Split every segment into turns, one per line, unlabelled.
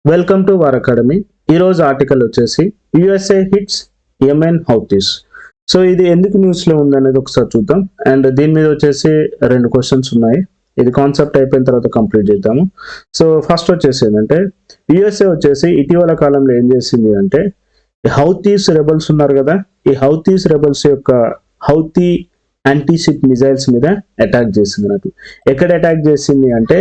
Welcome to war academy. ఈరోజు article వచ్చేసి USA hits Yemen Houthis. So ఇది ఎందుకు న్యూస్లో ఉందనేది ఒకసారి చూద్దాం. అండ్ దీని మీద వచ్చేసి 2 క్వశ్చన్స్ ఉన్నాయి. ఇది కాన్సెప్ట్ అయిపోయిన తర్వాత కంప్లీట్ చేద్దాము. సో ఫస్ట్ వచ్చేసి ఏంటంటే యుఎస్ఏ వచ్చేసి ఇటీవల కాలంలో ఏం చేసింది అంటే హౌతీస్ రెబల్స్ ఉన్నారు కదా, ఈ హౌతీస్ రెబల్స్ యొక్క హౌతీ యాంటీషిప్ మిజైల్స్ మీద అటాక్ చేసింది అన్నట్టు. ఎక్కడ అటాక్ చేసింది అంటే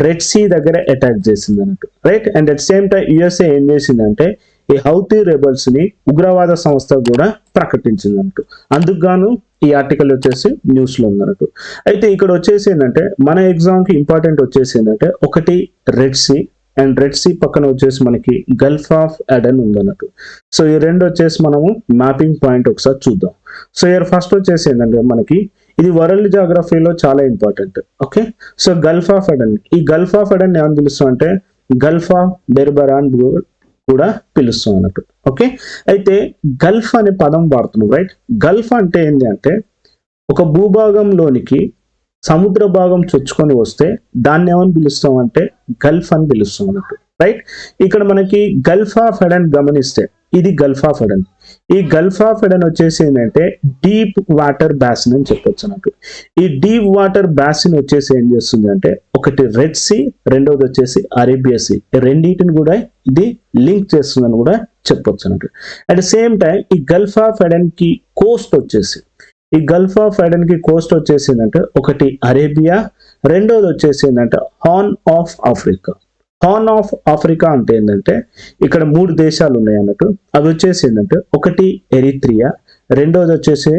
రెడ్ సీ దగ్గర అటాక్ చేసింది అన్నట్టు, right. And at same time USA ఏం చేసిందంటే ఈ హౌతీ రెబల్స్ ని ఉగ్రవాద సంస్థ కూడా ప్రకటించింది అన్నట్టు. అందుకు గాను ఈ ఆర్టికల్ వచ్చేసి న్యూస్ లో ఉందన్నట్టు. అయితే ఇక్కడ వచ్చేసి ఏంటంటే మన ఎగ్జామ్ కి ఇంపార్టెంట్ వచ్చేసి ఏంటంటే ఒకటి Red see, and Red Sea పక్కన వచ్చేసి మనకి గల్ఫ్ ఆఫ్ అడెన్ ఉందన్నట్టు. సో ఈ రెండు వచ్చేసి మనము మ్యాపింగ్ పాయింట్ ఒకసారి చూద్దాం. సో ఇయర్ ఫస్ట్ వచ్చేసి ఏంటంటే మనకి ఇది వరల్డ్ జాగ్రఫీలో చాలా important. Okay, so Gulf of Aiden, ఈ గల్ఫ్ ఆఫ్ అడెన్ ఏమని పిలుస్తాం అంటే గల్ఫ్ ఆఫ్ బెర్బరాన్ కూడా పిలుస్తాం అన్నట్టు. ఓకే, అయితే గల్ఫ్ అనే పదం వాడుతున్నాం, రైట్. గల్ఫ్ అంటే ఏంటి అంటే ఒక భూభాగంలోనికి సముద్ర భాగం చొచ్చుకొని వస్తే దాన్ని ఏమని పిలుస్తాం అంటే గల్ఫ్ అని పిలుస్తాం అన్నట్టు, రైట్. ఇక్కడ మనకి గల్ఫ్ ఆఫ్ అడెన్ గమనిస్తే ఇది గల్ఫ్ ఆఫ్ అడెన్. ఈ గల్ఫ్ ఆఫ్ అడెన్ వచ్చేసి ఏంటంటే డీప్ వాటర్ బ్యాసిన్ అని చెప్పొచ్చు అన్నట్టు. ఈ డీప్ వాటర్ బ్యాసిన్ వచ్చేసి ఏం చేస్తుంది అంటే ఒకటి రెడ్ సీ, రెండోది వచ్చేసి అరేబియా సీ, రెండింటిని కూడా ఇది లింక్ చేస్తుందని కూడా చెప్పొచ్చు అన్నట్టు. అట్ ద సేమ్ టైం ఈ గల్ఫ్ ఆఫ్ అడెన్ కి కోస్ట్ వచ్చేసి ఈ గల్ఫ్ ఆఫ్ అడెన్ కి కోస్ట్ వచ్చేసి ఏంటంటే ఒకటి అరేబియా, రెండోది వచ్చేసి ఏంటంటే horn of Africa. Horn of Africa అంటే ఏంటంటే ఇక్కడ 3 దేశాలు ఉన్నాయి అన్నట్టు. అవి వచ్చేసి ఏంటంటే ఒకటి ఎరిత్రియా, రెండోది వచ్చేసి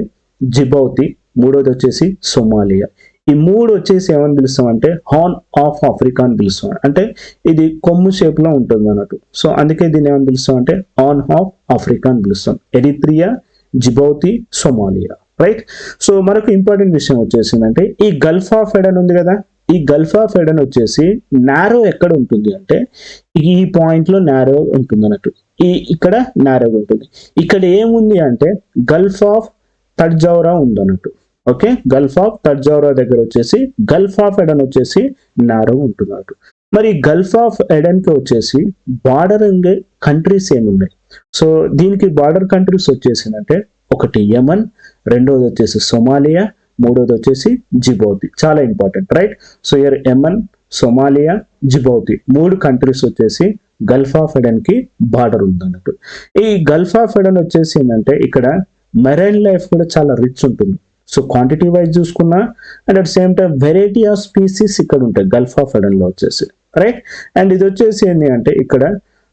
జిబౌతి, మూడోది వచ్చేసి సోమాలియా. ఈ 3 వచ్చేసి ఏమని పిలుస్తాం అంటే హార్న్ ఆఫ్ ఆఫ్రికా అని పిలుస్తాం. అంటే ఇది కొమ్ము షేప్ లో ఉంటుంది అన్నట్టు. సో అందుకే దీన్ని ఏమని పిలుస్తాం అంటే హార్న్ ఆఫ్ ఆఫ్రికా అని పిలుస్తాం. Eritrea, Djibouti, Somalia, right. So మనకు ఇంపార్టెంట్ విషయం వచ్చేసిందంటే ఈ గల్ఫ్ ఆఫ్ ఎడెన్ ఉంది కదా, ఈ గల్ఫ్ ఆఫ్ ఎడెన్ వచ్చేసి నారో ఎక్కడ ఉంటుంది అంటే ఈ పాయింట్ లో నారో ఉంటుంది అన్నట్టు. ఇక్కడ నారో ఉంటుంది. ఇక్కడ ఏముంది అంటే గల్ఫ్ ఆఫ్ తడ్జౌరా ఉంది అన్నట్టు. ఓకే, గల్ఫ్ ఆఫ్ తడ్జౌరా దగ్గర వచ్చేసి గల్ఫ్ ఆఫ్ ఎడెన్ వచ్చేసి నారో ఉంటుంది అన్నట్టు. మరి గల్ఫ్ ఆఫ్ ఎడెన్ కి వచ్చేసి బార్డర్ కంట్రీస్ ఏమున్నాయి? సో దీనికి బార్డర్ కంట్రీస్ వచ్చేసిందంటే ఒకటి యమన్, రెండోది వచ్చేసి సోమాలియా, మూడోది వచ్చేసి జిబౌతి. చాలా important, right. So here Yemen, Somalia, Djibouti 3 countries వచ్చేసి గల్ఫ్ ఆఫ్ ఎడెన్ కి బార్డర్ ఉంది అన్నట్టు. ఈ గల్ఫ్ ఆఫ్ ఎడెన్ వచ్చేసి ఏంటంటే ఇక్కడ మెరైన్ లైఫ్ కూడా చాలా రిచ్ ఉంటుంది. సో క్వాంటిటీ వైజ్ చూసుకున్నా and at same time variety of species ఇక్కడ ఉంటాయి గల్ఫ్ ఆఫ్ ఎడెన్ లో వచ్చేసి, రైట్. అండ్ ఇది వచ్చేసి ఏంటి అంటే ఇక్కడ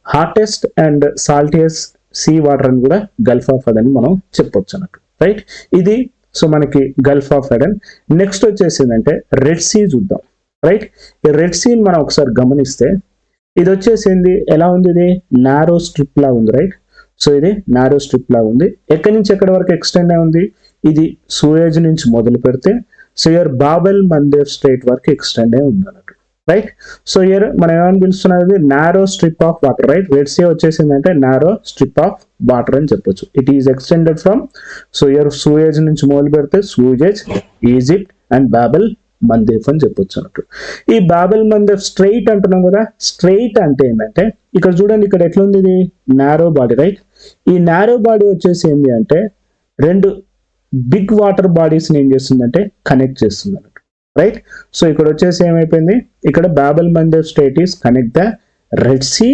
హాటెస్ట్ అండ్ సాల్టియస్ట్ సీ వాటర్ అని కూడా గల్ఫ్ ఆఫ్ ఎడెన్ మనం చెప్పొచ్చు అన్నట్టు, రైట్. ఇది సో మనకి గల్ఫ్ ఆఫ్ ఎడెన్. నెక్స్ట్ వచ్చేసి ఏంటంటే రెడ్ సీ చూద్దాం, రైట్. ఈ రెడ్ సీని మనం ఒకసారి గమనిస్తే ఇది వచ్చేసింది ఎలా ఉంది, ఇది నారో స్ట్రిప్ లా ఉంది, రైట్. సో ఇది నారో స్ట్రిప్ లా ఉంది. ఎక్కడి నుంచి ఎక్కడి వరకు ఎక్స్టెండ్ అయి ఉంది? ఇది సూయేజ్ నుంచి మొదలు పెడితే so here Bab el Mandeb strait వరకు ఎక్స్టెండ్ అయి ఉంది అన్నట్టు, రైట్. సో ఇయర్ మనం ఏమని పిలుస్తున్నది narrow strip of water, right. Red sea వచ్చేసిందంటే నారో స్ట్రిప్ ఆఫ్ వాటర్ అని చెప్పొచ్చు. It is extended from so here Suez నుంచి మొదలు పెడితే Suez, Egypt and Bab el Mandeb అని చెప్పొచ్చు అన్నట్టు. ఈ బాబెల్ మందేబ్ స్ట్రైట్ అంటున్నాం కదా, స్ట్రైట్ అంటే ఏంటంటే ఇక్కడ చూడండి, ఇక్కడ ఎట్లా ఉంది, ఇది నారో బాడీ, రైట్. ఈ నారో బాడీ వచ్చేసి ఏంటి అంటే 2 బిగ్ వాటర్ బాడీస్ ఏం చేస్తుందంటే కనెక్ట్ చేస్తుంది అన్నట్టు, రైట్. సో ఇక్కడ వచ్చేసి ఏమైపోయింది, ఇక్కడ Bab el Mandeb strait is connect the red see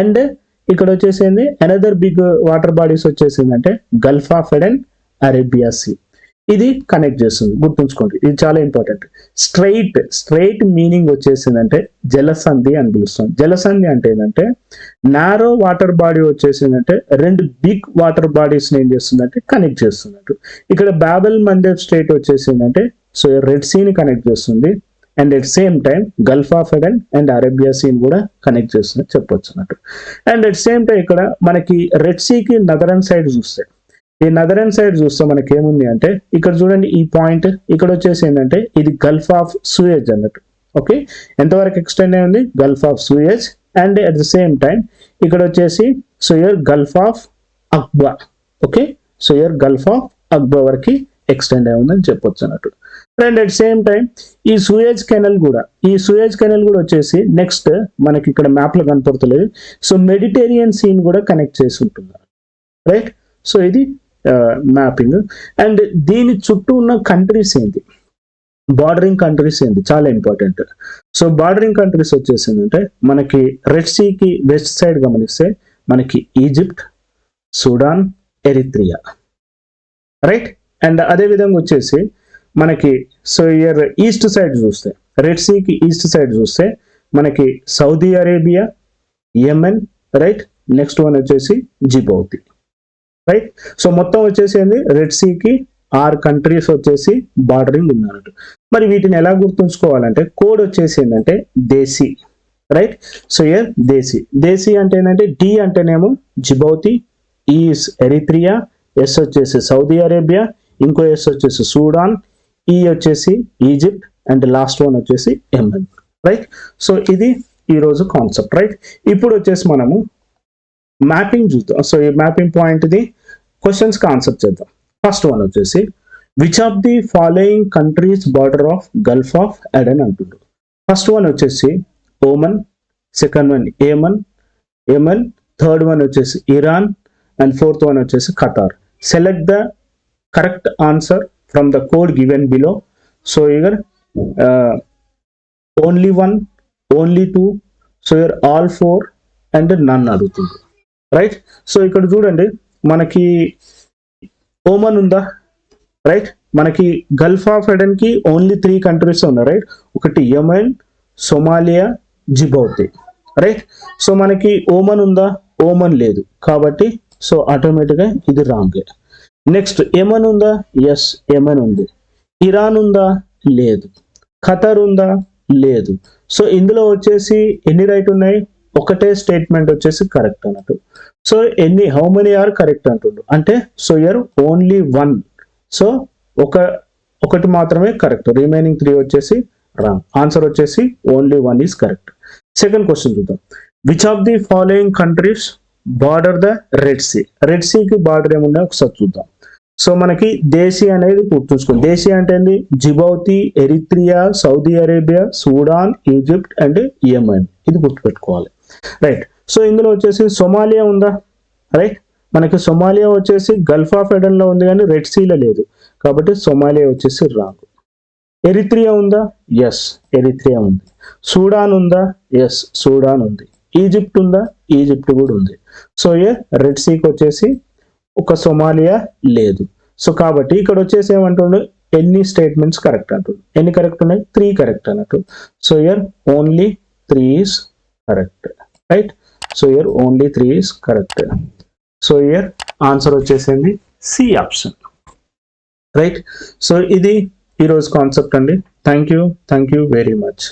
and ఇక్కడ వచ్చేసింది అనదర్ బిగ్ వాటర్ బాడీస్ వచ్చేసిందంటే gulf of Aden, Arabia sea. ఇది కనెక్ట్ చేస్తుంది, గుర్తుంచుకోండి, ఇది చాలా ఇంపార్టెంట్. స్ట్రైట్ మీనింగ్ వచ్చేసిందంటే జలసంధి అని పిలుస్తాం. జలసంధి అంటే ఏంటంటే నారో వాటర్ బాడీ వచ్చేసిందంటే 2 బిగ్ వాటర్ బాడీస్ ఏం చేస్తుందంటే కనెక్ట్ చేస్తున్నట్టు. ఇక్కడ బాబెల్ మందేబ్ స్ట్రైట్ వచ్చేసిందంటే సో రెడ్ సీని కనెక్ట్ చేస్తుంది and at same time gulf of Aden and Arabia సీని కూడా కనెక్ట్ చేస్తుంది చెప్పొచ్చు అన్నట్టు. అండ్ అట్ సేమ్ టైం ఇక్కడ మనకి రెడ్ సీకి నదరన్ సైడ్ చూస్తే, ఈ నదరన్ సైడ్ చూస్తే మనకి ఏముంది అంటే ఇక్కడ చూడండి, ఈ పాయింట్ ఇక్కడ వచ్చేసి ఏంటంటే ఇది గల్ఫ్ ఆఫ్ సూయేజ్ అన్నట్టు. ఓకే, ఎంతవరకు ఎక్స్టెండ్ అయి ఉంది? Gulf of Suez and at the same time ఇక్కడ వచ్చేసి so here gulf of Aqaba. Okay, so here gulf of Aqaba వరకు ఎక్స్టెండ్ అయి ఉందని చెప్పొచ్చు అన్నట్టు. అండ్ అట్ సేమ్ టైం ఈ సూయేజ్ కెనల్ కూడా వచ్చేసి నెక్స్ట్ మనకి ఇక్కడ మ్యాప్ లో కనపడుతలేదు. సో మెడిటేరియన్ సీన్ కూడా కనెక్ట్ చేసి ఉంటుంది, రైట్. సో ఇది మ్యాపింగ్. అండ్ దీని చుట్టూ ఉన్న కంట్రీస్ ఏంటి, బార్డరింగ్ కంట్రీస్ ఏంటి, చాలా ఇంపార్టెంట్. సో బార్డరింగ్ కంట్రీస్ వచ్చేసిందంటే మనకి రెడ్ సీకి వెస్ట్ సైడ్ గమనిస్తే మనకి Egypt, Sudan, Eritrea, right. And అదే విధంగా వచ్చేసి మనకి సో ఇయర్ ఈస్ట్ సైడ్ చూస్తే, రెడ్ సీకి ఈస్ట్ సైడ్ చూస్తే మనకి Saudi Arabia, Yemen, right. Next one వచ్చేసి జిబౌతి, రైట్. సో మొత్తం వచ్చేసి ఏంది, రెడ్ సీకి 6 కంట్రీస్ వచ్చేసి బార్డరింగ్ ఉన్నట్టు. మరి వీటిని ఎలా గుర్తుంచుకోవాలంటే కోడ్ వచ్చేసి ఏంటంటే దేశీ, రైట్. సో ఇయర్ దేశీ అంటే ఏంటంటే డి అంటేనేమో జిబౌతి, ఈస్ ఎరిత్రియా, ఎస్ వచ్చేసి సౌదీ అరేబియా, ఇంకో ఎస్ వచ్చేసి సూడాన్, ఈ వచ్చేసి ఈజిప్ట్, అండ్ లాస్ట్ వన్ వచ్చేసి యెమెన్, రైట్. సో ఇది ఈరోజు కాన్సెప్ట్, రైట్. ఇప్పుడు వచ్చేసి మనము మ్యాపింగ్ చూద్దాం. సో ఈ mapping point the questions concept చేద్దాం. ఫస్ట్ వన్ వచ్చేసి which of the following countries border of gulf of Aden అంటుండ్రు. ఫస్ట్ వన్ వచ్చేసి Oman, second one Yemen, third one వచ్చేసి ఇరాన్, అండ్ ఫోర్త్ వన్ వచ్చేసి Qatar. Select the correct answer from the code given below. So here only 1, only 2, so here all 4 and none అడుగుతుంది, right. So ఇక్కడ చూడండి మనకి ఓమన్ ఉందా, right. మనకి Gulf of Aden కి only 3 countries ఉన్నాయి, right. ఒకటి యెమెన్, సోమాలియా, జిబౌతి, రైట్. సో మనకి ఓమన్ ఉందా, ఓమన్ లేదు కాబట్టి సో ఆటోమేటిక్గా ఇది రాంగే. నెక్స్ట్ యెమెన్ ఉందా, ఎస్ యెమెన్ ఉంది. ఇరాన్ ఉందా, లేదు. ఖతర్ ఉందా, లేదు. సో ఇందులో వచ్చేసి ఎన్ని రైట్ ఉన్నాయి, ఒకటే స్టేట్మెంట్ వచ్చేసి కరెక్ట్ అన్నట్టు. So how many are correct అంటుండు అంటే సో ఇయర్ ఓన్లీ 1. సో ఒకటి మాత్రమే కరెక్ట్, రిమైనింగ్ 3 వచ్చేసి రాంగ్. ఆన్సర్ వచ్చేసి only 1 is correct. Second question చూద్దాం. Which of the following countries border the red sea. Red సీకి బార్డర్ ఏమున్నాయో ఒకసారి చూద్దాం. సో మనకి దేశీ అనేది గుర్తుంచుకోండి. దేశీ అంటే ఏంది, Djibouti, Eritrea, Saudi Arabia, Sudan, Egypt and Yemen. ఇది గుర్తుపెట్టుకోవాలి, రైట్. సో ఇందులో వచ్చేసి సోమాలియా ఉందా, రైట్. మనకి సోమాలియా వచ్చేసి గల్ఫ్ ఆఫ్ ఎడెన్ లో ఉంది కానీ రెడ్ సీలో లేదు కాబట్టి సోమాలియా వచ్చేసి రాంగ్. ఎరిత్రియా ఉందా, ఎస్ ఎరిత్రియా ఉంది. సూడాన్ ఉందా, ఎస్ సూడాన్ ఉంది. ఈజిప్ట్ ఉందా, ఈజిప్ట్ కూడా ఉంది. సో రెడ్ సీకి వచ్చేసి ఒక సోమాలియా లేదు. సో కాబట్టి ఇక్కడ వచ్చేసి ఏమంటుండే, ఎన్ని స్టేట్మెంట్స్ కరెక్ట్ అంటుండే. ఎన్ని కరెక్ట్ ఉన్నాయి, 3 కరెక్ట్ అన్నట్టు. So only 3 is correct, right. So only 3 is correct. So answer వచ్చేసింది సి ఆప్షన్, రైట్. సో ఇది ఈరోజు కాన్సెప్ట్ అండి. Thank you very much.